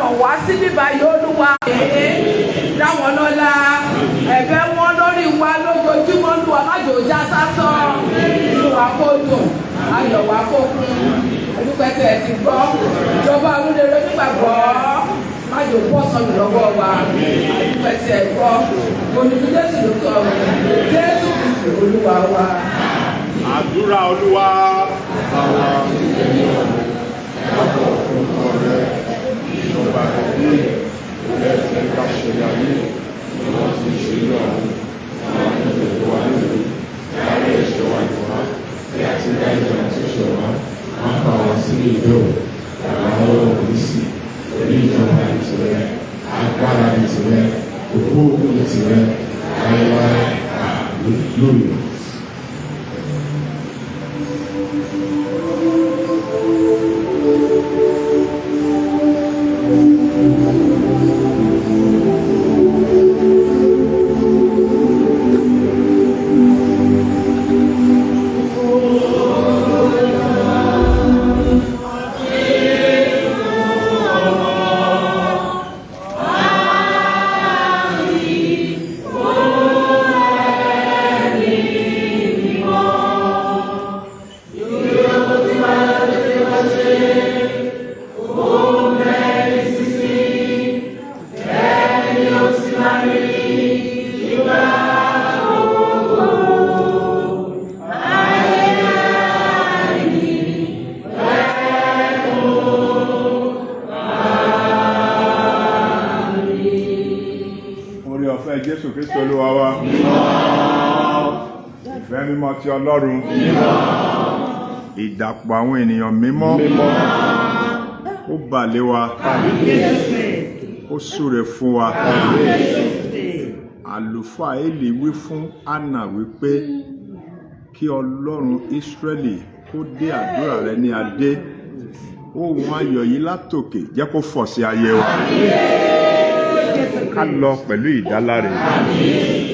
ọkàn wá sí bíbá Olúwa dáwọn lọ́lá ẹ̀bẹ̀ wọn lórí wa lójoojúmọ́ Olúwa má jò já sásán inú wa kó dùn ayọ̀ wa kó kún olùpẹ̀ tẹ̀ ti gbọ́ ìjọba amúlẹ̀rọ nígbàgbọ́ má jò pọ̀ sọnù lọ́wọ́ wa olùpẹ̀ tẹ̀ gbọ́ olùdí Jésù ló tọ̀ Jésù Kristi Olúwa wa. Àdúrà Olúwa. Ìjọba ìdí ẹ̀sẹ̀ ká ṣe ayé wọ́n ti ṣe lọ́wọ́ àwọn ìjọba wa nílùú láàrin ẹ̀ṣẹ̀ wa ìwà àti ẹ̀jẹ̀ àti ìṣẹ̀ wa wọ́n fà wá sí ìjọ àwọn ọlọ́run ìsì orí ìjọba ìtìrẹ agbára ìtìrẹ òkú ìtìrẹ ayẹyẹ lórí. Jésù Kristi Olúwa wa. Ìfẹ́ mímọ́ ti Ọlọ́run. Ìdàpọ̀ àwọn ènìyàn mímọ́. Ó bà lé wa. Ó súre fún wa. Àlùfáà Élì wí fún Hánà wípé kí Ọlọ́run Ísírẹ́lì kó dé àdúrà rẹ ní adé. Ohùn ayọ̀ yìí látòkè jẹ́ kó fọ̀ sí ayé wa. Ká lọ pẹ̀lú ìdáláre.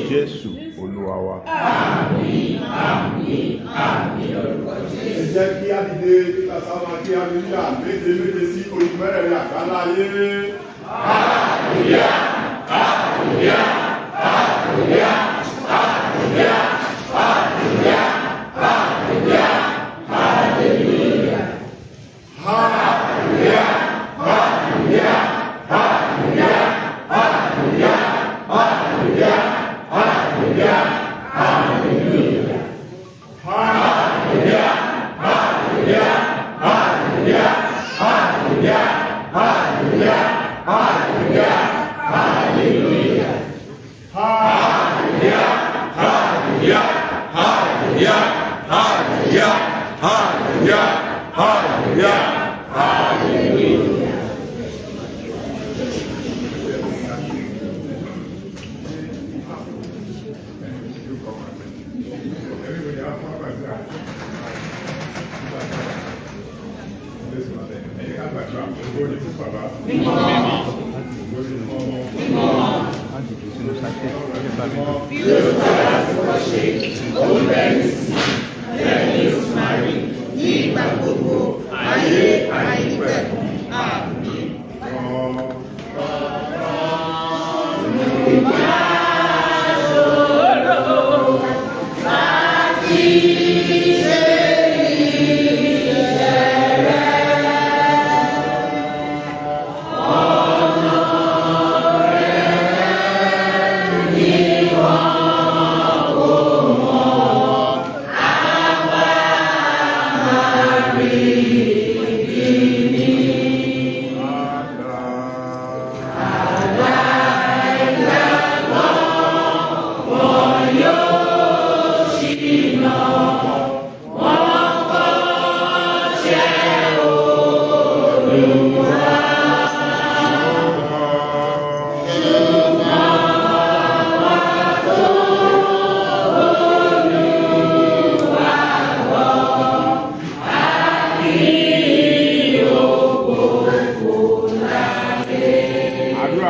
Jésù Olúwa wa. Àmín, àmín, àmín lórúkọ Jésù. Ẹ jẹ́ kí á dìde nígbà sáwọn akí àmìlíà méje sí orí mẹ́rẹ̀ẹ̀rin àgbáńlá ayé. Hallelujah, hallelujah, hallelujah, hallelujah, hallelujah, hallelujah, hallelujah. Hallelujah, hallelujah, hallelujah, hallelujah, hallelujah, hallelujah, hallelujah. Hallelujah, hallelujah, hallelujah, hallelujah, hallelujah, hallelujah, hallelujah. Hallelujah, hallelujah, hallelujah, hallelujah, hallelujah, hallelujah, hallelujah.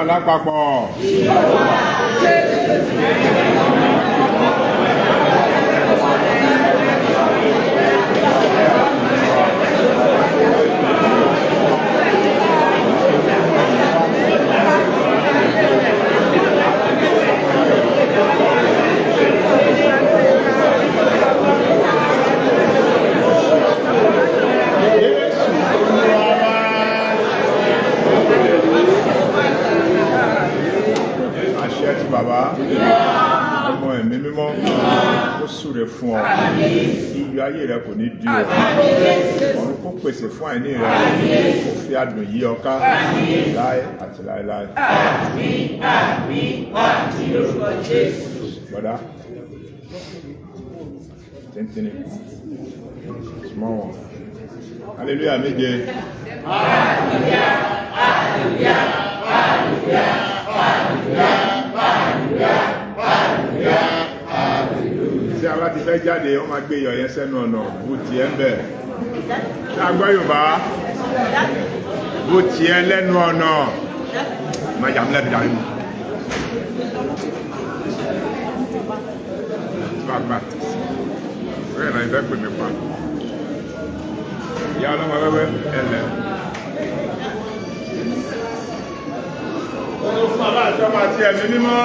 Lápapọ̀. ti bàbá ọmọ ẹ̀mí mímọ́ ó súre fún ọ ibi ayé rẹ kò ní di ọ ọ̀run kó pèsè fún àìní rẹ kó fi adùn yí ọ ká láé àti láéláé. Bọ̀dá tẹ́ntẹ́ni small one hallelujah méje. Hallelujah, hallelujah, hallelujah, hallelujah, hallelujah, hallelujah. Tí a bá ti fẹ́ jáde, wọ́n máa gbé iyọ̀ yẹn sẹ́nu ọ̀nà bó tiẹ̀ ń bẹ̀. Ṣé a gbọ́ Yorùbá? Bó tiẹ̀ lẹ́nu ọ̀nà. Má jà mílẹ̀ dídá nínú. Bàbá rẹ̀ náà ìfẹ́ pè mí pa. Ìyá ọlọ́mọ wẹ́wẹ́ ẹlẹ́. Ó fún àbá àjọmọ̀ àti ẹ̀mí mímọ́.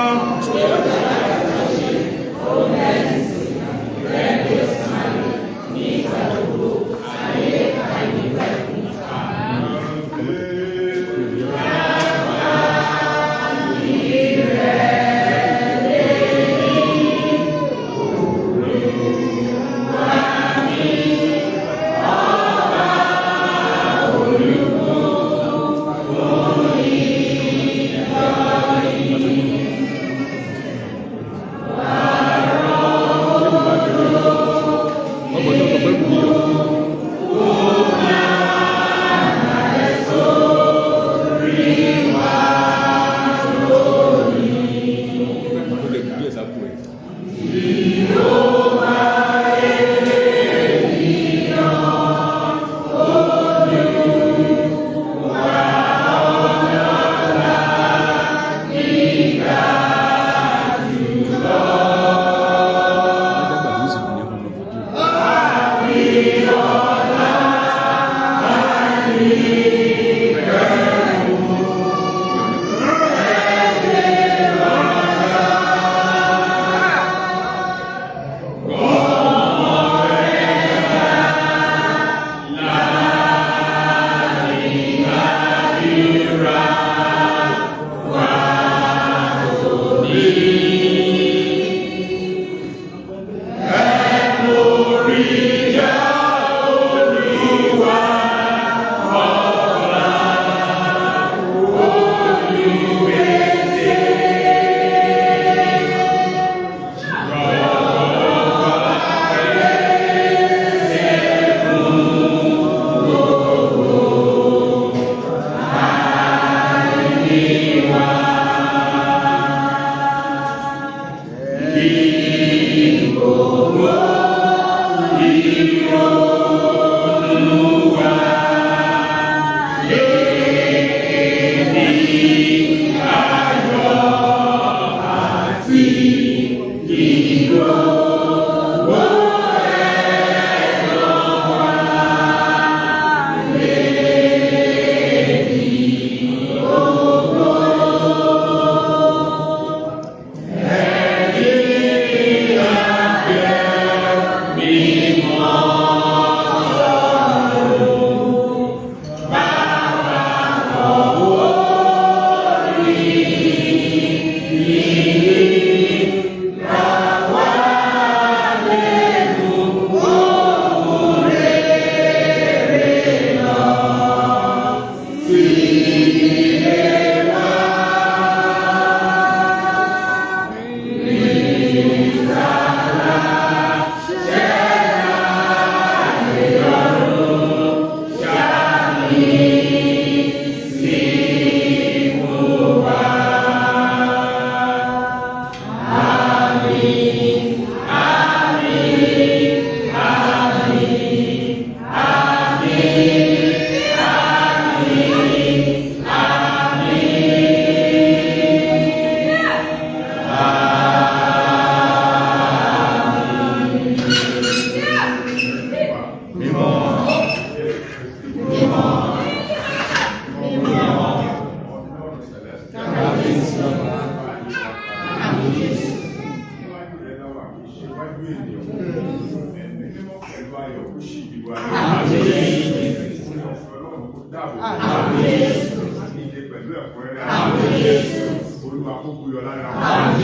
Olúwa kó buyọ̀ lára wa.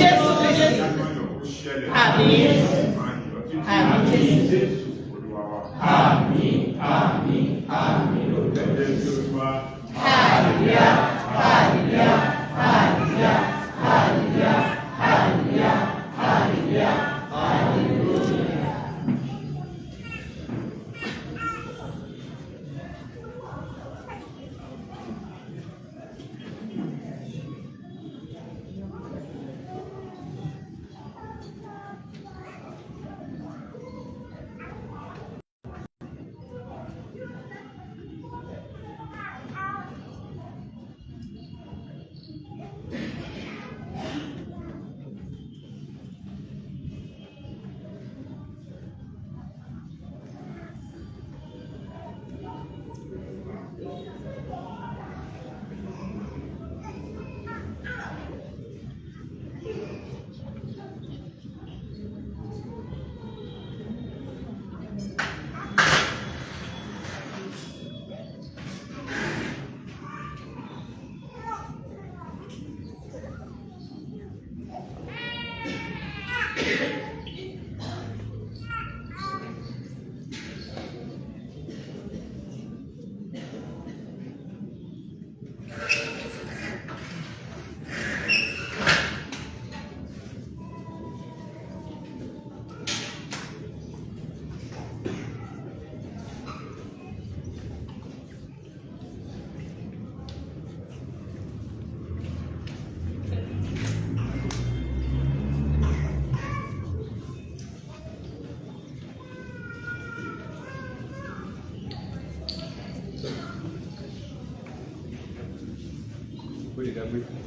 Jésù Kristi. Àmín. Àmín Jésù. Àmín. Àmín. Àmín. Hallelujah. Hallelujah. Hallelujah. Hallelujah. Hallelujah. Hallelujah. Hallelujah. Everything.